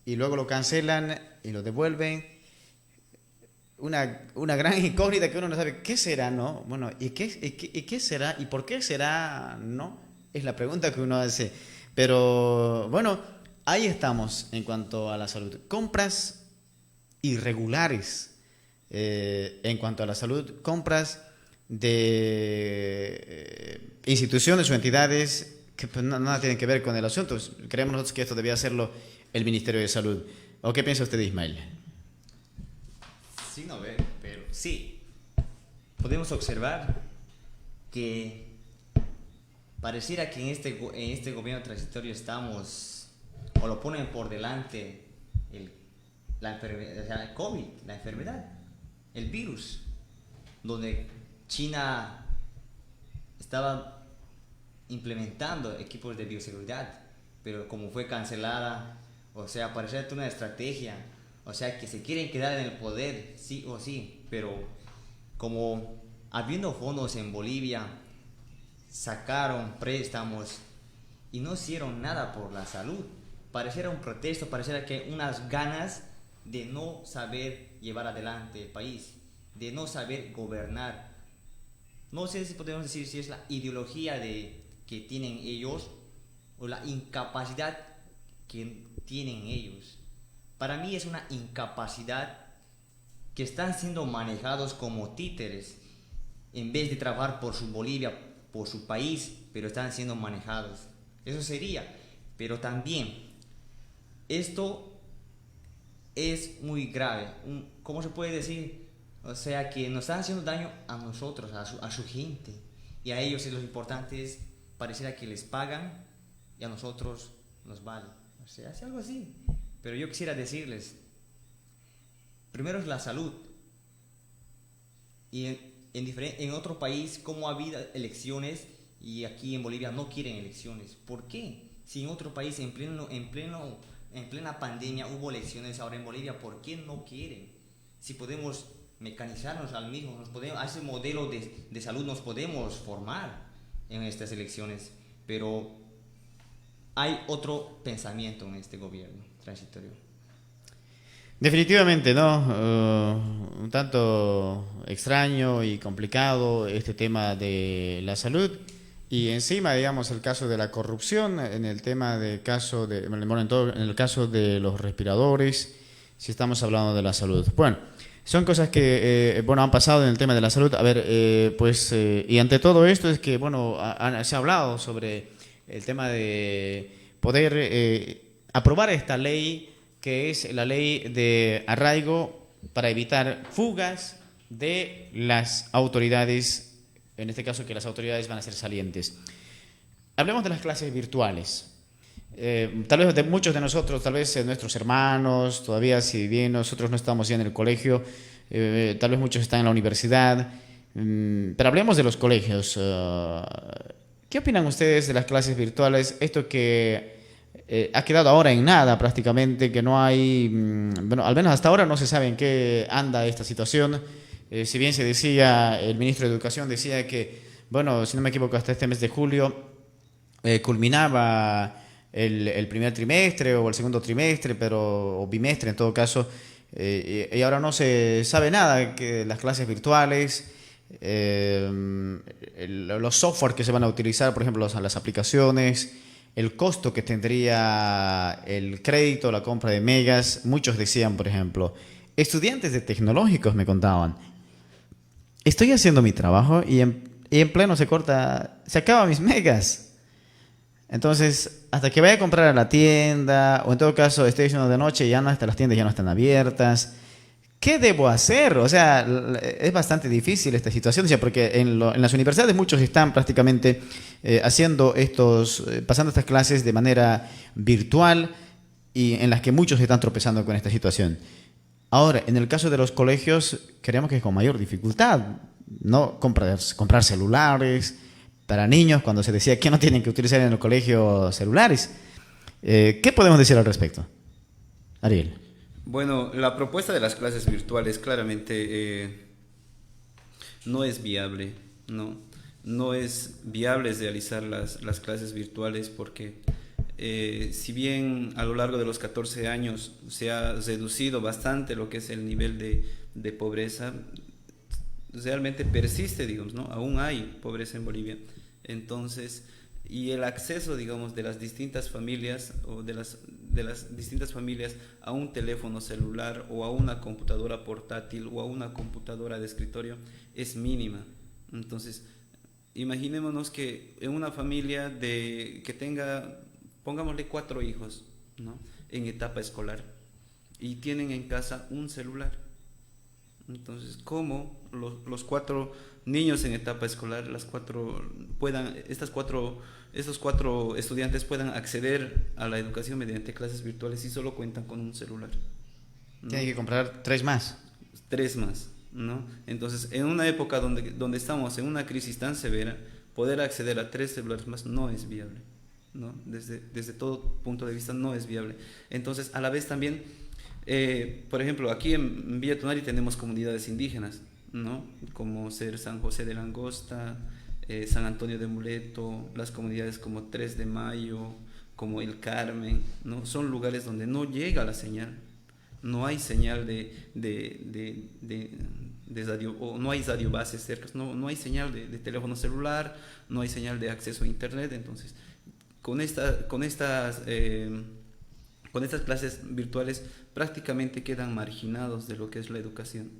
y luego lo cancelan y lo devuelven. una gran incógnita que uno no sabe qué será, ¿no? Bueno, ¿y qué será? ¿Y por qué será? ¿No? Es la pregunta que uno hace. Pero bueno, ahí estamos en cuanto a la salud. Compras irregulares en cuanto a la salud, compras de instituciones o entidades que pues, nada tienen que ver con el asunto. Creemos nosotros que esto debía hacerlo el Ministerio de Salud. ¿O qué piensa usted, Ismael? Sí, no ver, pero sí, podemos observar que pareciera que en este gobierno transitorio estamos, o lo ponen por delante la enfermedad, o sea, el COVID, la enfermedad, el virus, donde China estaba implementando equipos de bioseguridad, pero como fue cancelada, o sea, pareciera una estrategia, o sea, que se quieren quedar en el poder, sí o sí, pero como habiendo fondos en Bolivia, sacaron préstamos y no hicieron nada por la salud. Pareciera un protesto, pareciera que unas ganas de no saber llevar adelante el país, de no saber gobernar. No sé si podemos decir si es la ideología que tienen ellos o la incapacidad que tienen ellos. Para mí es una incapacidad que están siendo manejados como títeres en vez de trabajar por su Bolivia, por su país, pero están siendo manejados. Eso sería. Pero también, esto es muy grave. ¿Cómo se puede decir? O sea, que nos están haciendo daño a nosotros, a su gente. Y a ellos lo importante es, pareciera que les pagan y a nosotros nos vale. O sea, es algo así. Pero yo quisiera decirles, primero es la salud. Y en otro país, como ha habido elecciones y aquí en Bolivia no quieren elecciones. ¿Por qué? Si en otro país en plena pandemia hubo elecciones, ahora en Bolivia, ¿por qué no quieren? Si podemos mecanizarnos al mismo, a ese modelo de salud nos podemos formar en estas elecciones. Pero hay otro pensamiento en este gobierno transitorio. Definitivamente, ¿no? Un tanto extraño y complicado este tema de la salud y encima, digamos, el caso de la corrupción, en el tema en el caso de los respiradores, si estamos hablando de la salud. Bueno, son cosas que, han pasado en el tema de la salud. A ver, y ante todo esto es que, se ha hablado sobre el tema de poder aprobar esta ley, que es la ley de arraigo para evitar fugas de las autoridades, en este caso que las autoridades van a ser salientes. Hablemos de las clases virtuales. Tal vez de muchos de nosotros, tal vez nuestros hermanos, todavía si bien nosotros no estamos ya en el colegio, tal vez muchos están en la universidad, pero hablemos de los colegios. ¿Qué opinan ustedes de las clases virtuales? Esto que ha quedado ahora en nada prácticamente, que no hay, al menos hasta ahora no se sabe en qué anda esta situación. Si bien se decía, el ministro de Educación decía que, si no me equivoco, hasta este mes de julio culminaba el primer trimestre o el segundo trimestre, o bimestre en todo caso, y ahora no se sabe nada que las clases virtuales, los software que se van a utilizar, por ejemplo, las aplicaciones, el costo que tendría el crédito, la compra de megas. Muchos decían, por ejemplo, estudiantes de tecnológicos me contaban, estoy haciendo mi trabajo y en pleno se acaban mis megas. Entonces, hasta que vaya a comprar a la tienda, o en todo caso estoy haciendo de noche y las tiendas ya no están abiertas, ¿qué debo hacer? O sea, es bastante difícil esta situación, porque en las universidades muchos están prácticamente pasando estas clases de manera virtual y en las que muchos están tropezando con esta situación. Ahora, en el caso de los colegios, creemos que es con mayor dificultad, ¿no? Comprar celulares para niños, cuando se decía que no tienen que utilizar en el colegio celulares. ¿Qué podemos decir al respecto? Ariel. Bueno, la propuesta de las clases virtuales claramente no es viable, ¿no? No es viable realizar las clases virtuales porque Si bien a lo largo de los 14 años se ha reducido bastante lo que es el nivel de pobreza, realmente persiste, digamos, ¿no? Aún hay pobreza en Bolivia. Entonces, y el acceso, digamos, de las distintas familias o de las distintas familias a un teléfono celular o a una computadora portátil o a una computadora de escritorio es mínima. Entonces, imaginémonos que en una familia que tenga, pongámosle 4 hijos, ¿no?, en etapa escolar, y tienen en casa un celular. Entonces, ¿cómo los 4 niños en etapa escolar, estos 4 estudiantes puedan acceder a la educación mediante clases virtuales si solo cuentan con un celular, ¿no? Tienen que comprar 3 más. 3 más, ¿no? Entonces, en una época donde estamos en una crisis tan severa, poder acceder a 3 celulares más no es viable, ¿no? Desde todo punto de vista no es viable. Entonces, a la vez también, por ejemplo, aquí en Villa Tunari tenemos comunidades indígenas, ¿no?, como ser San José de Langosta, San Antonio de Muleto, las comunidades como 3 de Mayo, como El Carmen, ¿no? Son lugares donde no llega la señal, no hay señal de radio, o no hay radiobases cerca, no hay señal de teléfono celular, no hay señal de acceso a internet. Entonces, con estas clases virtuales prácticamente quedan marginados de lo que es la educación.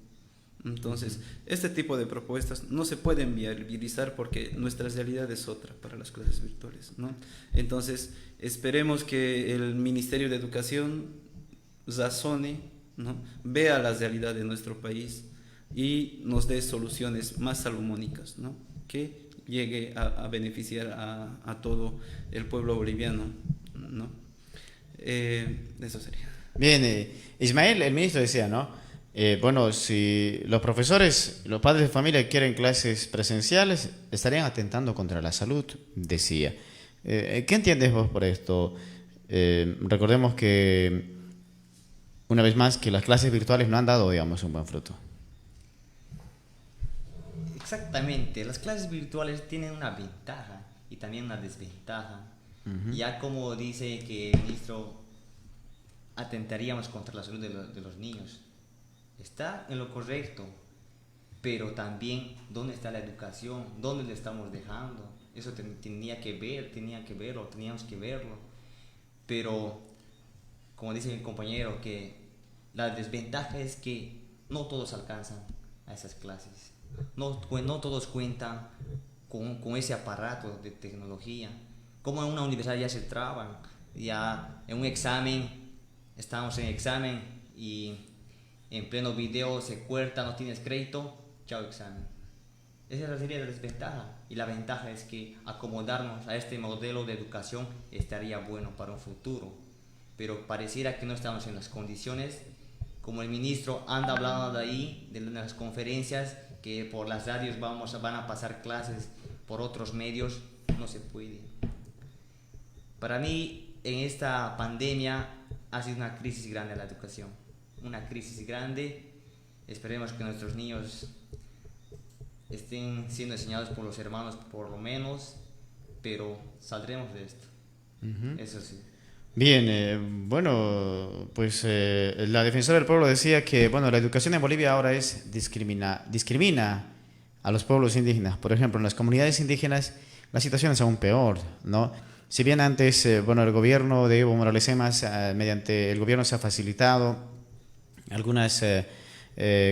Entonces, este tipo de propuestas no se pueden viabilizar porque nuestra realidad es otra para las clases virtuales, ¿no? Entonces, esperemos que el Ministerio de Educación razone, ¿no?, vea la realidad de nuestro país y nos dé soluciones más salomónicas, ¿no?, que llegue a beneficiar a todo el pueblo boliviano, ¿no? Eso sería. Bien, Ismael, el ministro decía, ¿no? Bueno, si los profesores, los padres de familia quieren clases presenciales, estarían atentando contra la salud, decía. ¿Qué entiendes vos por esto? Recordemos que, una vez más, que las clases virtuales no han dado, digamos, un buen fruto. Exactamente, las clases virtuales tienen una ventaja y también una desventaja. Ya como dice que el ministro, atentaríamos contra la salud de los niños. Está en lo correcto, pero también ¿dónde está la educación? ¿Dónde le estamos dejando? Eso teníamos que verlo. Pero, como dice mi compañero, que la desventaja es que no todos alcanzan a esas clases. No todos cuentan con ese aparato de tecnología. Como en una universidad ya se traban, ya en un examen, estamos en examen y en pleno video se corta, no tienes crédito, chao examen. Esa sería la desventaja. Y la ventaja es que acomodarnos a este modelo de educación estaría bueno para un futuro. Pero pareciera que no estamos en las condiciones. Como el ministro anda hablando de ahí, de las conferencias, que por las radios van a pasar clases por otros medios, no se puede. Para mí, en esta pandemia ha sido una crisis grande la educación. Una crisis grande. Esperemos que nuestros niños estén siendo enseñados por los hermanos por lo menos, pero saldremos de esto. Eso sí. Bien, bueno, pues la defensora del pueblo decía que, bueno, la educación en Bolivia ahora discrimina a los pueblos indígenas. Por ejemplo, en las comunidades indígenas la situación es aún peor, ¿no? Si bien antes, bueno, el gobierno de Evo Morales Hemas, mediante el gobierno se ha facilitado algunas,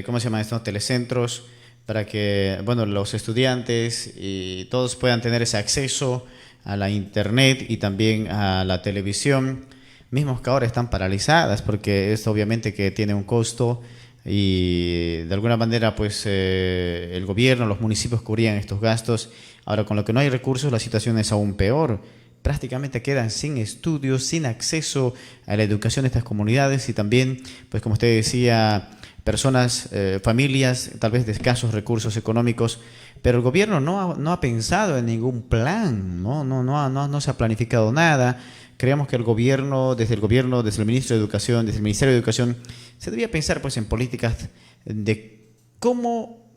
¿cómo se llama esto?, telecentros, para que, bueno, los estudiantes y todos puedan tener ese acceso a la internet y también a la televisión, mismos que ahora están paralizadas, porque esto obviamente que tiene un costo y de alguna manera pues el gobierno, los municipios cubrían estos gastos. Ahora, con lo que no hay recursos, la situación es aún peor. Prácticamente quedan sin estudios, sin acceso a la educación de estas comunidades y también, pues como usted decía, personas, familias tal vez de escasos recursos económicos, pero el gobierno no ha pensado en ningún plan, no se ha planificado nada. Creemos que el gobierno, desde el ministro de Educación, desde el Ministerio de Educación, se debía pensar pues en políticas de cómo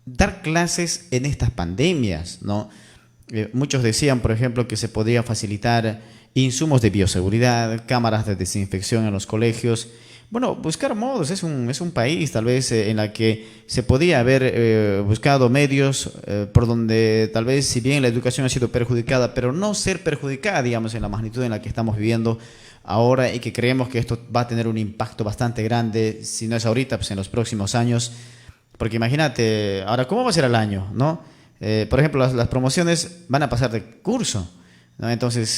dar clases en estas pandemias, ¿no? Muchos decían, por ejemplo, que se podría facilitar insumos de bioseguridad, cámaras de desinfección en los colegios. Bueno, buscar modos, es un país tal vez en la que se podía haber buscado medios por donde tal vez, si bien la educación ha sido perjudicada, pero no ser perjudicada, digamos, en la magnitud en la que estamos viviendo ahora, y que creemos que esto va a tener un impacto bastante grande, si no es ahorita, pues en los próximos años. Porque imagínate, ahora, ¿cómo va a ser el año, no? Por ejemplo, las promociones van a pasar de curso, ¿no? Entonces,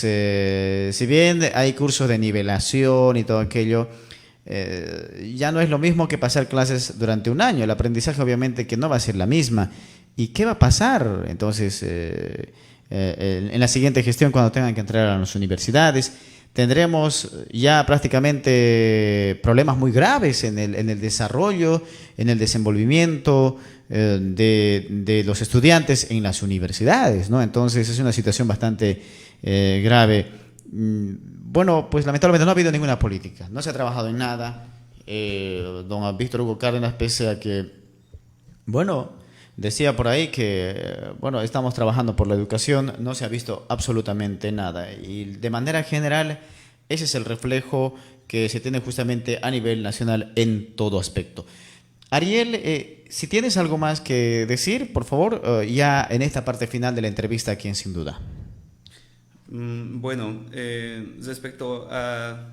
si bien hay cursos de nivelación y todo aquello, ya no es lo mismo que pasar clases durante un año. El aprendizaje obviamente que no va a ser la misma. ¿Y qué va a pasar entonces en la siguiente gestión cuando tengan que entrar a las universidades? Tendremos ya prácticamente problemas muy graves en el desarrollo, en el desenvolvimiento de los estudiantes en las universidades, ¿no? Entonces es una situación bastante grave. Bueno, pues lamentablemente no ha habido ninguna política, no se ha trabajado en nada. Don Víctor Hugo Cárdenas, pese a que, bueno, decía por ahí que, bueno, estamos trabajando por la educación, no se ha visto absolutamente nada. Y de manera general, ese es el reflejo que se tiene justamente a nivel nacional en todo aspecto. Ariel, si tienes algo más que decir, por favor, ya en esta parte final de la entrevista aquí en Sin Duda. Bueno, respecto a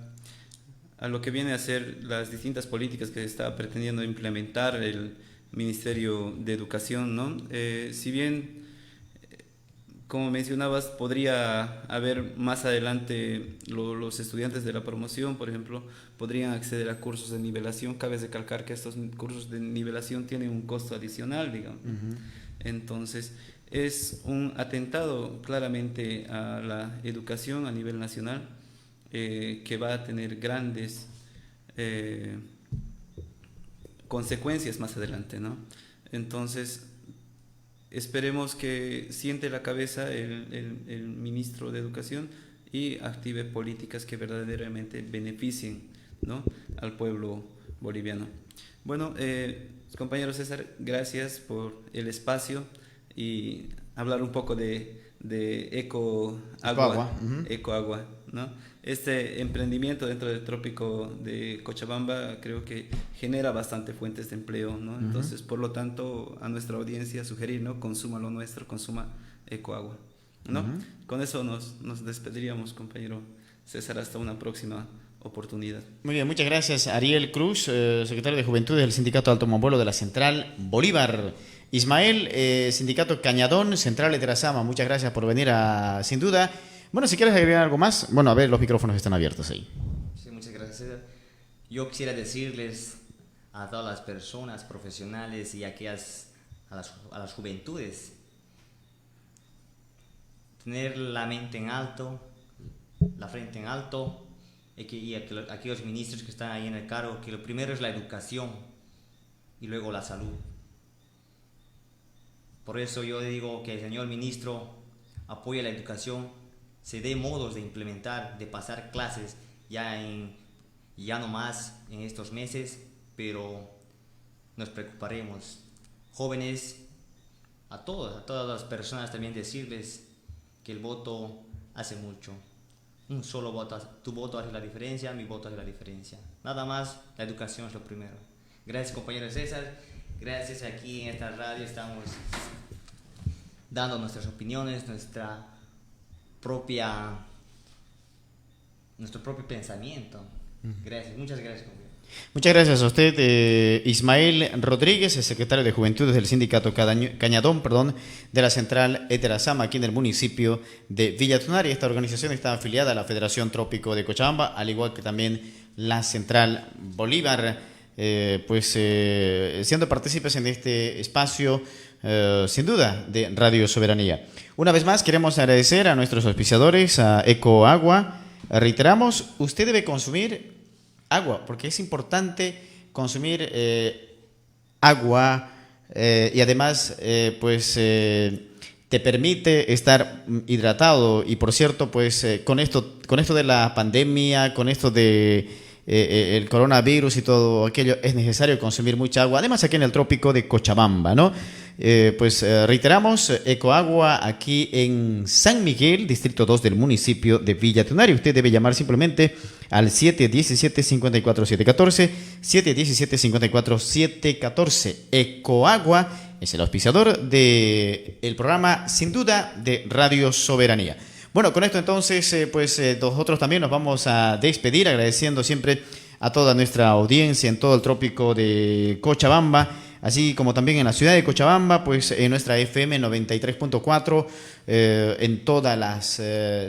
lo que viene a ser las distintas políticas que se está pretendiendo implementar el Ministerio de Educación, ¿no? Si bien, como mencionabas, podría haber más adelante los estudiantes de la promoción, por ejemplo, podrían acceder a cursos de nivelación. Cabe recalcar que estos cursos de nivelación tienen un costo adicional, digamos. Entonces, es un atentado claramente a la educación a nivel nacional, que va a tener grandes consecuencias más adelante, ¿no? Entonces, esperemos que siente la cabeza el ministro de Educación y active políticas que verdaderamente beneficien, ¿no?, al pueblo boliviano. Bueno, compañero César, gracias por el espacio y hablar un poco de Ecoagua, Ecoagua, ¿no? Este emprendimiento dentro del trópico de Cochabamba creo que genera bastante fuentes de empleo, ¿no? Entonces, por lo tanto, a nuestra audiencia sugerir, ¿no?, consuma lo nuestro, consuma Ecoagua, ¿no? Con eso nos despediríamos, compañero César, hasta una próxima oportunidad. Muy bien, muchas gracias. Ariel Cruz, secretario de Juventudes del Sindicato Automovuelo de la Central Bolívar. Ismael, Sindicato Cañadón, Central Eterazama, muchas gracias por venir a Sin Duda. Bueno, si quieres agregar algo más, bueno, a ver, los micrófonos están abiertos ahí. Sí, muchas gracias. Yo quisiera decirles a todas las personas profesionales y a las juventudes, tener la mente en alto, la frente en alto, y a aquellos ministros que están ahí en el cargo, que lo primero es la educación y luego la salud. Por eso yo digo que el señor ministro apoye la educación, se dé modos de implementar, de pasar clases ya no más en estos meses, pero nos preocuparemos. Jóvenes, a todas las personas también decirles que el voto hace mucho. Un solo voto, tu voto hace la diferencia, mi voto hace la diferencia. Nada más, la educación es lo primero. Gracias, compañero César. Gracias, aquí en esta radio estamos dando nuestras opiniones, nuestro propio pensamiento. Gracias, muchas gracias, compañero. Muchas gracias a usted, Ismael Rodríguez, el secretario de Juventudes del Sindicato Cañadón, de la Central Eterazama, aquí en el municipio de Villa Tunari. Esta organización está afiliada a la Federación Trópico de Cochabamba, al igual que también la Central Bolívar, siendo partícipes en este espacio, sin duda, de Radio Soberanía. Una vez más, queremos agradecer a nuestros auspiciadores, a Ecoagua. Reiteramos, usted debe consumir agua, porque es importante consumir agua y además te permite estar hidratado. Y por cierto, con esto de la pandemia, con esto de el coronavirus y todo aquello, es necesario consumir mucha agua, además aquí en el trópico de Cochabamba, ¿no? Reiteramos, Ecoagua aquí en San Miguel, distrito 2 del municipio de Villa Tunari. Usted debe llamar simplemente al 717-54714, 717-54714. Ecoagua es el auspiciador del programa Sin Duda de Radio Soberanía. Bueno, con esto entonces, nosotros también nos vamos a despedir agradeciendo siempre a toda nuestra audiencia en todo el trópico de Cochabamba, así como también en la ciudad de Cochabamba, pues en nuestra FM 93.4, en todas las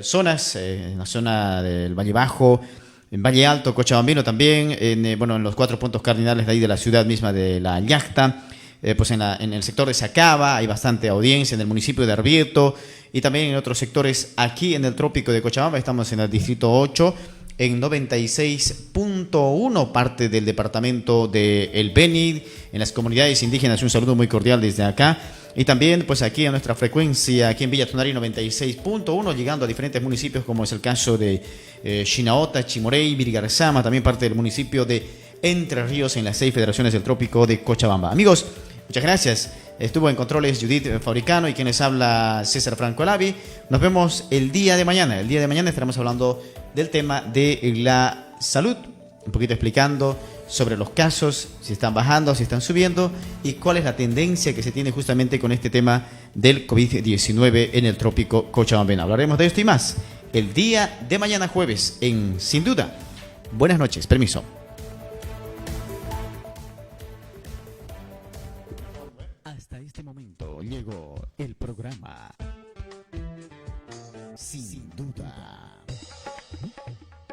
zonas, en la zona del Valle Bajo, en Valle Alto, Cochabambino también, en los 4 puntos cardinales de ahí de la ciudad misma de La Llacta, en el sector de Sacaba hay bastante audiencia, en el municipio de Arrieto y también en otros sectores aquí en el trópico de Cochabamba. Estamos en el distrito 8, en 96.1, parte del departamento de El Beni, en las comunidades indígenas. Un saludo muy cordial desde acá. Y también pues aquí a nuestra frecuencia, aquí en Villa Tunari 96.1, llegando a diferentes municipios como es el caso de Chinaota, Chimorey, Virgarzama, también parte del municipio de Entre Ríos en las 6 federaciones del trópico de Cochabamba. Amigos, muchas gracias. Estuvo en controles Judith Fabricano y quien les habla César Franco Alavi. Nos vemos el día de mañana. El día de mañana estaremos hablando del tema de la salud, un poquito explicando sobre los casos, si están bajando, si están subiendo y cuál es la tendencia que se tiene justamente con este tema del COVID-19 en el trópico cochabambino. Hablaremos de esto y más el día de mañana jueves en Sin Duda. Buenas noches, permiso. Hasta este momento llegó el programa Sin Duda.